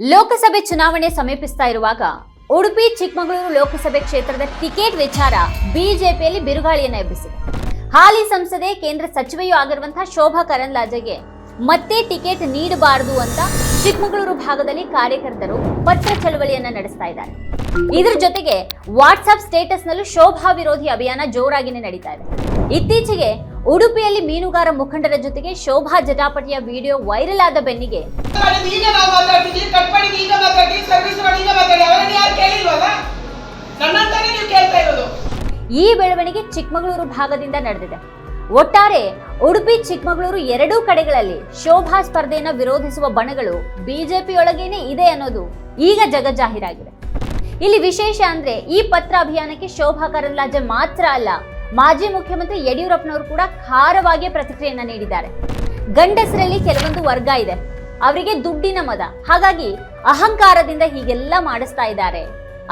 ಲೋಕಸಭೆ ಚುನಾವಣೆ ಸಮೀಪಿಸ್ತಾ ಇರುವಾಗ ಉಡುಪಿ ಚಿಕ್ಕಮಗಳೂರು ಲೋಕಸಭೆ ಕ್ಷೇತ್ರದ ಟಿಕೆಟ್ ವಿಚಾರ ಬಿಜೆಪಿಯಲ್ಲಿ ಬಿರುಗಾಳಿಯನ್ನ ಎಬ್ಬಿಸಿದೆ. ಹಾಲಿ ಸಂಸದೆ ಕೇಂದ್ರ ಸಚಿವೆಯೂ ಆಗಿರುವಂತಹ ಶೋಭಾ ಕರಂದ್ಲಾಜೆಗೆ ಮತ್ತೆ ಟಿಕೆಟ್ ನೀಡಬಾರದು ಅಂತ ಚಿಕ್ಕಮಗಳೂರು ಭಾಗದಲ್ಲಿ ಕಾರ್ಯಕರ್ತರು ಪತ್ರ ಚಳವಳಿಯನ್ನ ನಡೆಸ್ತಾ ಇದ್ದಾರೆ. ಇದರ ಜೊತೆಗೆ ವಾಟ್ಸ್ಆಪ್ ಸ್ಟೇಟಸ್ ನಲ್ಲೂ ಶೋಭಾ ವಿರೋಧಿ ಅಭಿಯಾನ ಜೋರಾಗಿನೇ ನಡೀತಾ ಇದೆ. ಇತ್ತೀಚೆಗೆ ಉಡುಪಿಯಲ್ಲಿ ಮೀನುಗಾರ ಮುಖಂಡರ ಜೊತೆಗೆ ಶೋಭಾ ಜಟಾಪಟಿಯ ವಿಡಿಯೋ ವೈರಲ್ ಆದ ಬೆನ್ನಿಗೆ ಈ ಬೆಳವಣಿಗೆ ಚಿಕ್ಕಮಗಳೂರು ಭಾಗದಿಂದ ನಡೆದಿದೆ. ಒಟ್ಟಾರೆ ಉಡುಪಿ ಚಿಕ್ಕಮಗಳೂರು ಎರಡೂ ಕಡೆಗಳಲ್ಲಿ ಶೋಭಾ ಸ್ಪರ್ಧೆಯನ್ನ ವಿರೋಧಿಸುವ ಬಣಗಳು ಬಿಜೆಪಿಯೊಳಗೇನೆ ಇದೆ ಅನ್ನೋದು ಈಗ ಜಗಜ್ಜಾಹೀರಾಗಿದೆ. ಇಲ್ಲಿ ವಿಶೇಷ ಅಂದ್ರೆ ಈ ಪತ್ರ ಅಭಿಯಾನಕ್ಕೆ ಶೋಭಾ ಕರಂದ್ಲಾಜೆ ಮಾತ್ರ ಅಲ್ಲ, ಮಾಜಿ ಮುಖ್ಯಮಂತ್ರಿ ಯಡಿಯೂರಪ್ಪನವರು ಕೂಡ ಖಾರವಾಗಿ ಪ್ರತಿಕ್ರಿಯೆಯನ್ನ ನೀಡಿದ್ದಾರೆ. ಗಂಡಸರಲ್ಲಿ ಕೆಲವೊಂದು ವರ್ಗ ಇದೆ, ಅವರಿಗೆ ದುಡ್ಡಿನ ಮದ, ಹಾಗಾಗಿ ಅಹಂಕಾರದಿಂದ ಹೀಗೆಲ್ಲ ಮಾಡಿಸ್ತಾ ಇದ್ದಾರೆ,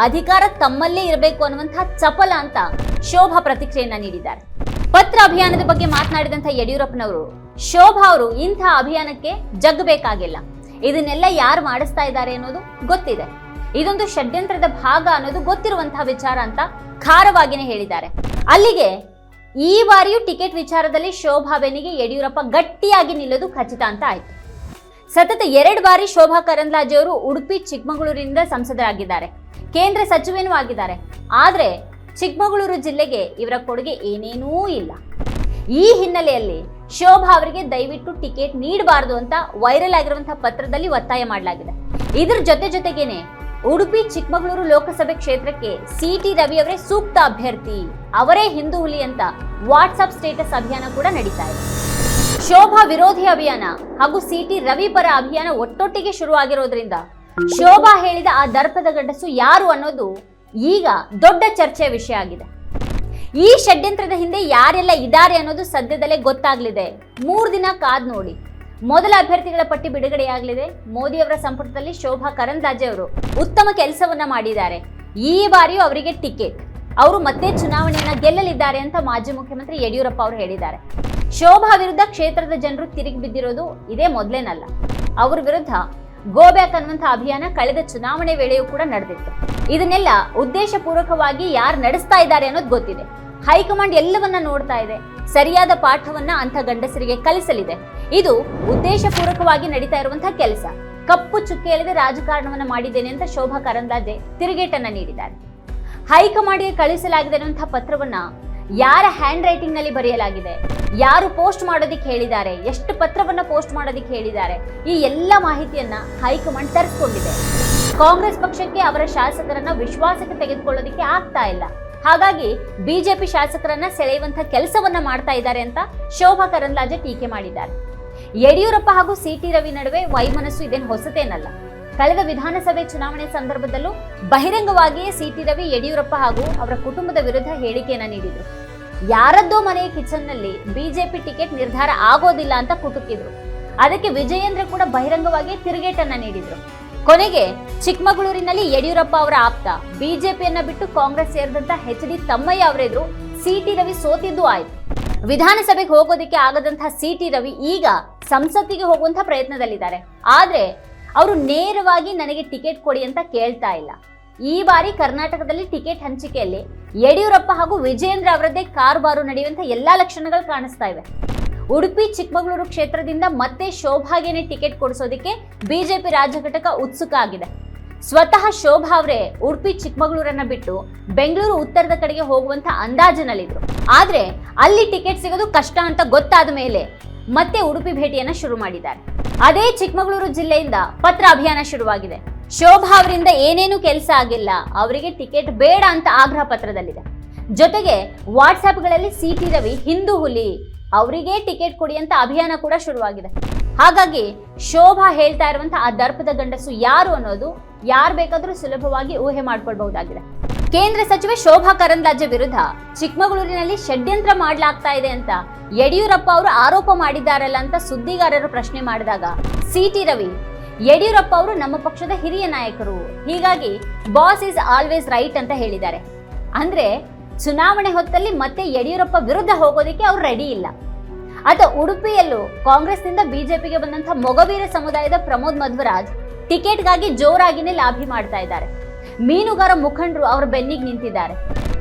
ಅಧಿಕಾರ ತಮ್ಮಲ್ಲೇ ಇರಬೇಕು ಅನ್ನುವಂತಹ ಚಪಲ ಅಂತ ಶೋಭಾ ಪ್ರತಿಕ್ರಿಯೆಯನ್ನ ನೀಡಿದ್ದಾರೆ. ಪತ್ರ ಅಭಿಯಾನದ ಬಗ್ಗೆ ಮಾತನಾಡಿದಂತ ಯಡಿಯೂರಪ್ಪನವರು, ಶೋಭಾ ಅವರು ಇಂಥ ಅಭಿಯಾನಕ್ಕೆ ಜಗ್ಗಬೇಕಾಗಿಲ್ಲ, ಇದನ್ನೆಲ್ಲ ಯಾರು ಮಾಡಿಸ್ತಾ ಇದ್ದಾರೆ ಅನ್ನೋದು ಗೊತ್ತಿದೆ, ಇದೊಂದು ಷಡ್ಯಂತ್ರದ ಭಾಗ ಅನ್ನೋದು ಗೊತ್ತಿರುವಂತಹ ವಿಚಾರ ಅಂತ ಖಾರವಾಗಿನೇ ಹೇಳಿದ್ದಾರೆ. ಅಲ್ಲಿಗೆ ಈ ಬಾರಿಯೂ ಟಿಕೆಟ್ ವಿಚಾರದಲ್ಲಿ ಶೋಭಾ ಬೆನ್ನಿಗೆ ಯಡಿಯೂರಪ್ಪ ಗಟ್ಟಿಯಾಗಿ ನಿಲ್ಲೋದು ಖಚಿತ ಅಂತ ಆಯ್ತು. ಸತತ 2 ಬಾರಿ ಶೋಭಾ ಕರಂದ್ಲಾಜೆ ಅವರು ಉಡುಪಿ ಚಿಕ್ಕಮಗಳೂರಿನಿಂದ ಸಂಸದರಾಗಿದ್ದಾರೆ, ಕೇಂದ್ರ ಸಚಿವೆನೂ ಆಗಿದ್ದಾರೆ. ಆದ್ರೆ ಚಿಕ್ಕಮಗಳೂರು ಜಿಲ್ಲೆಗೆ ಇವರ ಕೊಡುಗೆ ಏನೇನೂ ಇಲ್ಲ. ಈ ಹಿನ್ನೆಲೆಯಲ್ಲಿ ಶೋಭಾ ಅವರಿಗೆ ದಯವಿಟ್ಟು ಟಿಕೆಟ್ ನೀಡಬಾರದು ಅಂತ ವೈರಲ್ ಆಗಿರುವಂತಹ ಪತ್ರದಲ್ಲಿ ಒತ್ತಾಯ ಮಾಡಲಾಗಿದೆ. ಇದ್ರ ಜೊತೆಗೇನೆ ಉಡುಪಿ ಚಿಕ್ಕಮಗಳೂರು ಲೋಕಸಭೆ ಕ್ಷೇತ್ರಕ್ಕೆ ಸಿಟಿ ರವಿ ಅವರೇ ಸೂಕ್ತ ಅಭ್ಯರ್ಥಿ, ಅವರೇ ಹಿಂದೂ ಹುಲಿ ಅಂತ ವಾಟ್ಸ್ಆಪ್ ಸ್ಟೇಟಸ್ ಅಭಿಯಾನ ಕೂಡ ನಡೀತಾ ಇದೆ. ಶೋಭಾ ವಿರೋಧಿ ಅಭಿಯಾನ ಹಾಗೂ ಸಿಟಿ ರವಿ ಪರ ಅಭಿಯಾನ ಒಟ್ಟೊಟ್ಟಿಗೆ ಶುರುವಾಗಿರೋದ್ರಿಂದ ಶೋಭಾ ಹೇಳಿದ ಆ ದರ್ಪದ ಗಂಡಸು ಯಾರು ಅನ್ನೋದು ಈಗ ದೊಡ್ಡ ಚರ್ಚೆಯ ವಿಷಯ ಆಗಿದೆ. ಈ ಷಡ್ಯಂತ್ರದ ಹಿಂದೆ ಯಾರೆಲ್ಲ ಇದ್ದಾರೆ ಅನ್ನೋದು ಸದ್ಯದಲ್ಲೇ ಗೊತ್ತಾಗ್ಲಿದೆ. 3 ದಿನ ಕಾದ್ ನೋಡಿ. ಮೊದಲ ಅಭ್ಯರ್ಥಿಗಳ ಪಟ್ಟಿ ಬಿಡುಗಡೆಯಾಗಲಿದೆ. ಮೋದಿ ಅವರ ಸಂಪುಟದಲ್ಲಿ ಶೋಭಾ ಕರಂದ್ಲಾಜೆ ಅವರು ಉತ್ತಮ ಕೆಲಸವನ್ನ ಮಾಡಿದ್ದಾರೆ, ಈ ಬಾರಿಯೂ ಅವರಿಗೆ ಟಿಕೆಟ್, ಅವರು ಮತ್ತೆ ಚುನಾವಣೆಯನ್ನ ಗೆಲ್ಲಲಿದ್ದಾರೆ ಅಂತ ಮಾಜಿ ಮುಖ್ಯಮಂತ್ರಿ ಯಡಿಯೂರಪ್ಪ ಅವರು ಹೇಳಿದ್ದಾರೆ. ಶೋಭಾ ವಿರುದ್ಧ ಕ್ಷೇತ್ರದ ಜನರು ತಿರುಗಿ ಬಿದ್ದಿರೋದು ಇದೇ ಮೊದಲೇನಲ್ಲ. ಅವ್ರ ವಿರುದ್ಧ ಗೋ ಬ್ಯಾಕ್ ಅನ್ನುವಂಥ ಅಭಿಯಾನ ಕಳೆದ ಚುನಾವಣೆ ವೇಳೆಯೂ ಕೂಡ ನಡೆದಿತ್ತು. ಇದನ್ನೆಲ್ಲ ಉದ್ದೇಶ ಪೂರ್ವಕವಾಗಿ ಯಾರು ನಡೆಸ್ತಾ ಇದ್ದಾರೆ ಅನ್ನೋದು ಗೊತ್ತಿದೆ. ಹೈಕಮಾಂಡ್ ಎಲ್ಲವನ್ನ ನೋಡ್ತಾ ಇದೆ, ಸರಿಯಾದ ಪಾಠವನ್ನ ಅಂಥ ಗಂಡಸರಿಗೆ ಕಲಿಸಲಿದೆ. ಇದು ಉದ್ದೇಶ ಪೂರ್ವಕವಾಗಿ ನಡೀತಾ ಇರುವಂತಹ ಕೆಲಸ. ಕಪ್ಪು ಚುಕ್ಕೆಯಲ್ಲದೆ ರಾಜಕಾರಣವನ್ನ ಮಾಡಿದ್ದೇನೆ ಅಂತ ಶೋಭಾ ಕರಂದ್ಲಾಜೆ ತಿರುಗೇಟನ್ನ ನೀಡಿದ್ದಾರೆ. ಹೈಕಮಾಂಡ್ಗೆ ಕಳಿಸಲಾಗಿದೆ ಅನ್ನುವಂತಹ ಪತ್ರವನ್ನ ಯಾರ ಹ್ಯಾಂಡ್ ರೈಟಿಂಗ್ ನಲ್ಲಿ ಬರೆಯಲಾಗಿದೆ, ಯಾರು ಪೋಸ್ಟ್ ಮಾಡೋದಿಕ್ಕೆ ಹೇಳಿದ್ದಾರೆ, ಎಷ್ಟು ಪತ್ರವನ್ನ ಪೋಸ್ಟ್ ಮಾಡೋದಿಕ್ಕೆ ಹೇಳಿದ್ದಾರೆ, ಈ ಎಲ್ಲ ಮಾಹಿತಿಯನ್ನ ಹೈಕಮಾಂಡ್ ತರಿಸಿಕೊಂಡಿದೆ. ಕಾಂಗ್ರೆಸ್ ಪಕ್ಷಕ್ಕೆ ಅವರ ಶಾಸಕರನ್ನ ವಿಶ್ವಾಸಕ್ಕೆ ತೆಗೆದುಕೊಳ್ಳೋದಿಕ್ಕೆ ಆಗ್ತಾ ಇಲ್ಲ, ಹಾಗಾಗಿ ಬಿಜೆಪಿ ಶಾಸಕರನ್ನ ಸೆಳೆಯುವಂತಹ ಕೆಲಸವನ್ನ ಮಾಡ್ತಾ ಇದ್ದಾರೆ ಅಂತ ಶೋಭಾ ಕರಂದ್ಲಾಜೆ ಟೀಕೆ ಮಾಡಿದ್ದಾರೆ. ಯಡಿಯೂರಪ್ಪ ಹಾಗೂ ಸಿಟಿ ರವಿ ನಡುವೆ ವೈಮನಸ್ಸು ಇದೇನು ಹೊಸತೇನಲ್ಲ. ಕಳೆದ ವಿಧಾನಸಭೆ ಚುನಾವಣೆ ಸಂದರ್ಭದಲ್ಲೂ ಬಹಿರಂಗವಾಗಿಯೇ ಸಿಟಿ ರವಿ ಯಡಿಯೂರಪ್ಪ ಹಾಗೂ ಅವರ ಕುಟುಂಬದ ವಿರುದ್ಧ ಹೇಳಿಕೆಯನ್ನ ನೀಡಿದ್ರು. ಯಾರದ್ದೋ ಮನೆಯ ಕಿಚನ್ ನಲ್ಲಿ ಬಿಜೆಪಿ ಟಿಕೆಟ್ ನಿರ್ಧಾರ ಆಗೋದಿಲ್ಲ ಅಂತ ಕುಟುಕಿದ್ರು. ಅದಕ್ಕೆ ವಿಜಯೇಂದ್ರ ಕೂಡ ಬಹಿರಂಗವಾಗಿ ತಿರುಗೇಟನ್ನ ನೀಡಿದ್ರು. ಕೊನೆಗೆ ಚಿಕ್ಕಮಗಳೂರಿನಲ್ಲಿ ಯಡಿಯೂರಪ್ಪ ಅವರ ಆಪ್ತ, ಬಿಜೆಪಿಯನ್ನ ಬಿಟ್ಟು ಕಾಂಗ್ರೆಸ್ ಸೇರಿದಂತ HD ತಮ್ಮಯ್ಯ ಅವರೆದುರು ಸಿಟಿ ರವಿ ಸೋತಿದ್ದು ಆಯ್ತು. ವಿಧಾನಸಭೆಗೆ ಹೋಗೋದಿಕ್ಕೆ ಆಗದಂತಹ ಸಿಟಿ ರವಿ ಈಗ ಸಂಸತ್ತಿಗೆ ಹೋಗುವಂತಹ ಪ್ರಯತ್ನದಲ್ಲಿದ್ದಾರೆ. ಆದ್ರೆ ಅವರು ನೇರವಾಗಿ ನನಗೆ ಟಿಕೆಟ್ ಕೊಡಿ ಅಂತ ಕೇಳ್ತಾ ಇಲ್ಲ. ಈ ಬಾರಿ ಕರ್ನಾಟಕದಲ್ಲಿ ಟಿಕೆಟ್ ಹಂಚಿಕೆಯಲ್ಲಿ ಯಡಿಯೂರಪ್ಪ ಹಾಗೂ ವಿಜಯೇಂದ್ರ ಅವರದ್ದೇ ಕಾರುಬಾರು ನಡೆಯುವಂತ ಎಲ್ಲಾ ಲಕ್ಷಣಗಳು ಕಾಣಿಸ್ತಾ ಇವೆ. ಉಡುಪಿ ಚಿಕ್ಕಮಗಳೂರು ಕ್ಷೇತ್ರದಿಂದ ಮತ್ತೆ ಶೋಭಾಗೇನೆ ಟಿಕೆಟ್ ಕೊಡಿಸೋದಕ್ಕೆ ಬಿಜೆಪಿ ರಾಜ್ಯ ಘಟಕ ಉತ್ಸುಕ ಆಗಿದೆ. ಸ್ವತಃ ಶೋಭಾ ಅವರೇ ಉಡುಪಿ ಚಿಕ್ಕಮಗಳೂರನ್ನ ಬಿಟ್ಟು ಬೆಂಗಳೂರು ಉತ್ತರದ ಕಡೆಗೆ ಹೋಗುವಂತ ಅಂದಾಜಿನಲ್ಲಿದ್ರು. ಆದ್ರೆ ಅಲ್ಲಿ ಟಿಕೆಟ್ ಸಿಗೋದು ಕಷ್ಟ ಅಂತ ಗೊತ್ತಾದ ಮೇಲೆ ಮತ್ತೆ ಉಡುಪಿ ಭೇಟಿಯನ್ನ ಶುರು ಮಾಡಿದ್ದಾರೆ. ಅದೇ ಚಿಕ್ಕಮಗಳೂರು ಜಿಲ್ಲೆಯಿಂದ ಪತ್ರ ಅಭಿಯಾನ ಶುರುವಾಗಿದೆ. ಶೋಭಾ ಅವರಿಂದ ಏನೇನು ಕೆಲಸ ಆಗಿಲ್ಲ, ಅವರಿಗೆ ಟಿಕೆಟ್ ಬೇಡ ಅಂತ ಆಗ್ರಹ ಪತ್ರದಲ್ಲಿದೆ. ಜೊತೆಗೆ ವಾಟ್ಸ್ಆಪ್ಗಳಲ್ಲಿ ಸಿಟಿ ರವಿ ಹಿಂದೂ ಹುಲಿ, ಅವರಿಗೆ ಟಿಕೆಟ್ ಕೊಡಿ ಅಂತ ಅಭಿಯಾನ ಕೂಡ ಶುರುವಾಗಿದೆ. ಹಾಗಾಗಿ ಶೋಭಾ ಹೇಳ್ತಾ ಇರುವಂತ ಆ ದರ್ಪದ ಗಂಡಸು ಯಾರು ಅನ್ನೋದು ಯಾರು ಬೇಕಾದ್ರೂ ಸುಲಭವಾಗಿ ಊಹೆ ಮಾಡ್ಕೊಳ್ಬಹುದಾಗಿದೆ. ಕೇಂದ್ರ ಸಚಿವೆ ಶೋಭಾ ಕರಂದ್ಲಾಜೆ ವಿರುದ್ಧ ಚಿಕ್ಕಮಗಳೂರಿನಲ್ಲಿ ಷಡ್ಯಂತ್ರ ಮಾಡಲಾಗ್ತಾ ಇದೆ ಅಂತ ಯಡಿಯೂರಪ್ಪ ಅವರು ಆರೋಪ ಮಾಡಿದ್ದಾರಲ್ಲ ಅಂತ ಸುದ್ದಿಗಾರರು ಪ್ರಶ್ನೆ ಮಾಡಿದಾಗ ಸಿಟಿ ರವಿ, ಯಡಿಯೂರಪ್ಪ ಅವರು ನಮ್ಮ ಪಕ್ಷದ ಹಿರಿಯ ನಾಯಕರು, ಹೀಗಾಗಿ ಬಾಸ್ ಇಸ್ ಆಲ್ವೇಸ್ ರೈಟ್ ಅಂತ ಹೇಳಿದ್ದಾರೆ. ಅಂದ್ರೆ ಚುನಾವಣೆ ಹೊತ್ತಲ್ಲಿ ಮತ್ತೆ ಯಡಿಯೂರಪ್ಪ ವಿರುದ್ಧ ಹೋಗೋದಿಕ್ಕೆ ಅವ್ರು ರೆಡಿ ಇಲ್ಲ. ಅದ ಉಡುಪಿಯಲ್ಲೂ ಕಾಂಗ್ರೆಸ್ನಿಂದ ಬಿಜೆಪಿಗೆ ಬಂದಂತಹ ಮೊಗವೀರ ಸಮುದಾಯದ ಪ್ರಮೋದ್ ಮಧ್ವರಾಜ್ ಟಿಕೆಟ್ಗಾಗಿ ಜೋರಾಗಿನೇ ಲಾಭಿ ಮಾಡ್ತಾ ಇದ್ದಾರೆ. ಮೀನುಗಾರ ಮುಖಂಡರು ಅವರ ಬೆನ್ನಿಗೆ ನಿಂತಿದ್ದಾರೆ.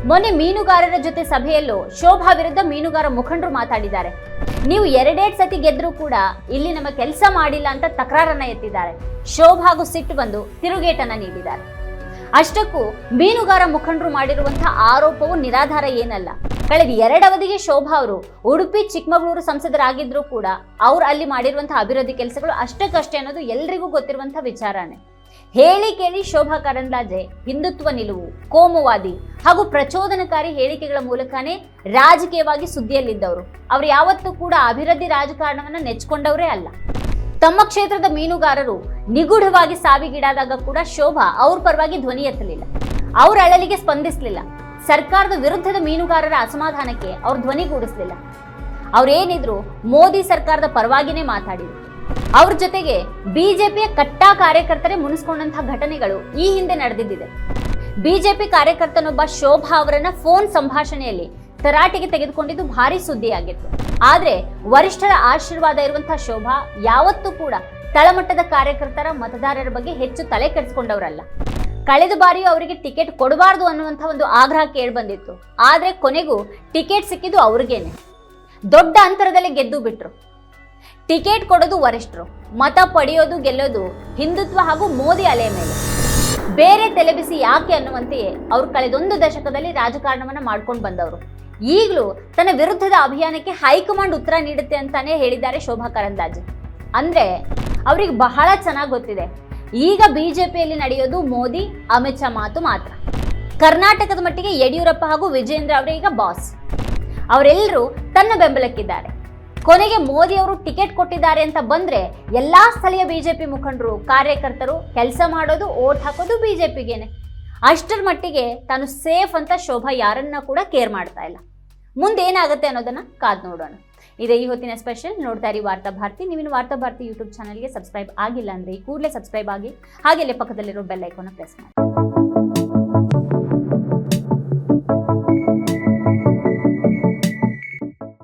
ಮೊನ್ನೆ ಮೀನುಗಾರರ ಜೊತೆ ಸಭೆಯಲ್ಲೂ ಶೋಭಾ ವಿರುದ್ಧ ಮೀನುಗಾರ ಮುಖಂಡರು ಮಾತಾಡಿದ್ದಾರೆ. ನೀವು 2 ಸತಿ ಗೆದ್ರೂ ಕೂಡ ಇಲ್ಲಿ ನಮ್ಮ ಕೆಲಸ ಮಾಡಿಲ್ಲ ಅಂತ ತಕರಾರನ್ನ ಎತ್ತಿದ್ದಾರೆ. ಶೋಭಾಗೂ ಸಿಟ್ಟು ಬಂದು ತಿರುಗೇಟನ್ನ ನೀಡಿದ್ದಾರೆ. ಅಷ್ಟಕ್ಕೂ ಮೀನುಗಾರ ಮುಖಂಡರು ಮಾಡಿರುವಂತಹ ಆರೋಪವು ನಿರಾಧಾರ ಏನಲ್ಲ. ಕಳೆದ 2 ಅವಧಿಗೆ ಶೋಭಾ ಅವರು ಉಡುಪಿ ಚಿಕ್ಕಮಗಳೂರು ಸಂಸದರಾಗಿದ್ರು ಕೂಡ ಅವ್ರು ಅಲ್ಲಿ ಮಾಡಿರುವಂತಹ ಅಭಿವೃದ್ಧಿ ಕೆಲಸಗಳು ಅಷ್ಟಕ್ಕಷ್ಟೇ ಅನ್ನೋದು ಎಲ್ರಿಗೂ ಗೊತ್ತಿರುವಂತಹ ವಿಚಾರನೇ. ಹೇಳಿ ಕೇಳಿ ಶೋಭಾ ಕರಂದ್ಲಾಜೆ ಹಿಂದುತ್ವ ನಿಲುವು, ಕೋಮುವಾದಿ ಹಾಗೂ ಪ್ರಚೋದನಕಾರಿ ಹೇಳಿಕೆಗಳ ಮೂಲಕನೇ ರಾಜಕೀಯವಾಗಿ ಸುದ್ದಿಯಲ್ಲಿದ್ದವರು. ಅವರು ಯಾವತ್ತೂ ಕೂಡ ಅಭಿವೃದ್ಧಿ ರಾಜಕಾರಣವನ್ನ ನೆಚ್ಕೊಂಡವರೇ ಅಲ್ಲ. ತಮ್ಮ ಕ್ಷೇತ್ರದ ಮೀನುಗಾರರು ನಿಗೂಢವಾಗಿ ಸಾವಿಗೀಡಾದಾಗ ಕೂಡ ಶೋಭಾ ಅವ್ರ ಪರವಾಗಿ ಧ್ವನಿ ಎತ್ತಲಿಲ್ಲ. ಅವ್ರ ಅಳಲಿಗೆ ಸ್ಪಂದಿಸಲಿಲ್ಲ. ಸರ್ಕಾರದ ವಿರುದ್ಧದ ಮೀನುಗಾರರ ಅಸಮಾಧಾನಕ್ಕೆ ಅವ್ರ ಧ್ವನಿಗೂಡಿಸಲಿಲ್ಲ. ಅವ್ರೇನಿದ್ರು ಮೋದಿ ಸರ್ಕಾರದ ಪರವಾಗಿನೇ ಮಾತಾಡಿದ್ರು. ಅವ್ರ ಜೊತೆಗೆ ಬಿಜೆಪಿಯ ಕಟ್ಟಾ ಕಾರ್ಯಕರ್ತರೇ ಮುನಿಸ್ಕೊಂಡಂತಹ ಘಟನೆಗಳು ಈ ಹಿಂದೆ ನಡೆದಿದ್ದಿದೆ. ಬಿಜೆಪಿ ಕಾರ್ಯಕರ್ತನೊಬ್ಬ ಶೋಭಾ ಅವರನ್ನ ಫೋನ್ ಸಂಭಾಷಣೆಯಲ್ಲಿ ತರಾಟೆಗೆ ತೆಗೆದುಕೊಂಡಿದ್ದು ಭಾರಿ ಸುದ್ದಿಯಾಗಿತ್ತು. ಆದ್ರೆ ವರಿಷ್ಠರ ಆಶೀರ್ವಾದ ಇರುವಂತಹ ಶೋಭಾ ಯಾವತ್ತೂ ಕೂಡ ತಳಮಟ್ಟದ ಕಾರ್ಯಕರ್ತರ ಮತದಾರರ ಬಗ್ಗೆ ಹೆಚ್ಚು ತಲೆ ಕೆಡಿಸಿಕೊಂಡವರಲ್ಲ. ಕಳೆದ ಬಾರಿಯೂ ಅವರಿಗೆ ಟಿಕೆಟ್ ಕೊಡಬಾರ್ದು ಅನ್ನುವಂಥ ಒಂದು ಆಗ್ರಹ ಕೇಳಿ ಬಂದಿತ್ತು. ಆದ್ರೆ ಕೊನೆಗೂ ಟಿಕೆಟ್ ಸಿಕ್ಕಿದ್ದು ಅವ್ರಿಗೇನೆ. ದೊಡ್ಡ ಅಂತರದಲ್ಲಿ ಗೆದ್ದು ಬಿಟ್ರು. ಟಿಕೆಟ್ ಕೊಡೋದು ವರಿಷ್ಠರು, ಮತ ಪಡೆಯೋದು ಗೆಲ್ಲೋದು ಹಿಂದುತ್ವ ಹಾಗೂ ಮೋದಿ ಅಲೆ ಮೇಲೆ. ಬೇರೆ ತಲೆಬಿಸಿ ಯಾಕೆ ಅನ್ನುವಂತೆಯೇ ಅವರು ಕಳೆದೊಂದು ದಶಕದಲ್ಲಿ ರಾಜಕಾರಣವನ್ನ ಮಾಡ್ಕೊಂಡು ಬಂದವರು. ಈಗಲೂ ತನ್ನ ವಿರುದ್ಧದ ಅಭಿಯಾನಕ್ಕೆ ಹೈಕಮಾಂಡ್ ಉತ್ತರ ನೀಡುತ್ತೆ ಅಂತಾನೆ ಹೇಳಿದ್ದಾರೆ ಶೋಭಾ ಕರಂದ್ಲಾಜೆ. ಅಂದ್ರೆ ಅವ್ರಿಗೆ ಬಹಳ ಚೆನ್ನಾಗಿ ಗೊತ್ತಿದೆ, ಈಗ ಬಿಜೆಪಿಯಲ್ಲಿ ನಡೆಯೋದು ಮೋದಿ ಅಮಿತ್ ಶಾ ಮಾತು ಮಾತ್ರ. ಕರ್ನಾಟಕದ ಮಟ್ಟಿಗೆ ಯಡಿಯೂರಪ್ಪ ಹಾಗೂ ವಿಜೇಂದ್ರ ಅವರೇ ಈಗ ಬಾಸ್. ಅವರೆಲ್ಲರೂ ತನ್ನ ಬೆಂಬಲಕ್ಕಿದ್ದಾರೆ. ಕೊನೆಗೆ ಮೋದಿ ಅವರು ಟಿಕೆಟ್ ಕೊಟ್ಟಿದ್ದಾರೆ ಅಂತ ಬಂದ್ರೆ ಎಲ್ಲಾ ಸ್ಥಳೀಯ ಬಿಜೆಪಿ ಮುಖಂಡರು ಕಾರ್ಯಕರ್ತರು ಕೆಲಸ ಮಾಡೋದು ಓಟ್ ಹಾಕೋದು ಬಿಜೆಪಿಗೇನೆ. ಅಷ್ಟರ ಮಟ್ಟಿಗೆ ತಾನು ಸೇಫ್ ಅಂತ ಶೋಭಾ ಯಾರನ್ನ ಕೂಡ ಕೇರ್ ಮಾಡ್ತಾ ಇಲ್ಲ. ಮುಂದೆ ಏನಾಗುತ್ತೆ ಅನ್ನೋದನ್ನ ಕಾದ್ ನೋಡೋಣ. ಇದೇ ಈ ಹೊತ್ತಿನ ಸ್ಪೆಷಲ್. ನೋಡ್ತಾ ಇರಿ ವಾರ್ತಾ ಭಾರತಿ. ನೀವಿನ್ನು ವಾರ್ತಾ ಭಾರತಿ ಯೂಟ್ಯೂಬ್ ಚಾನಲ್ಗೆ ಸಬ್ಸ್ಕ್ರೈಬ್ ಆಗಿಲ್ಲ ಅಂದ್ರೆ ಈ ಕೂಡಲೇ ಸಬ್ಸ್ಕ್ರೈಬ್ ಆಗಿ, ಹಾಗೆ ಪಕ್ಕದಲ್ಲಿರೋ ಬೆಲ್ ಐಕಾನ್ ಪ್ರೆಸ್ ಮಾಡಿ.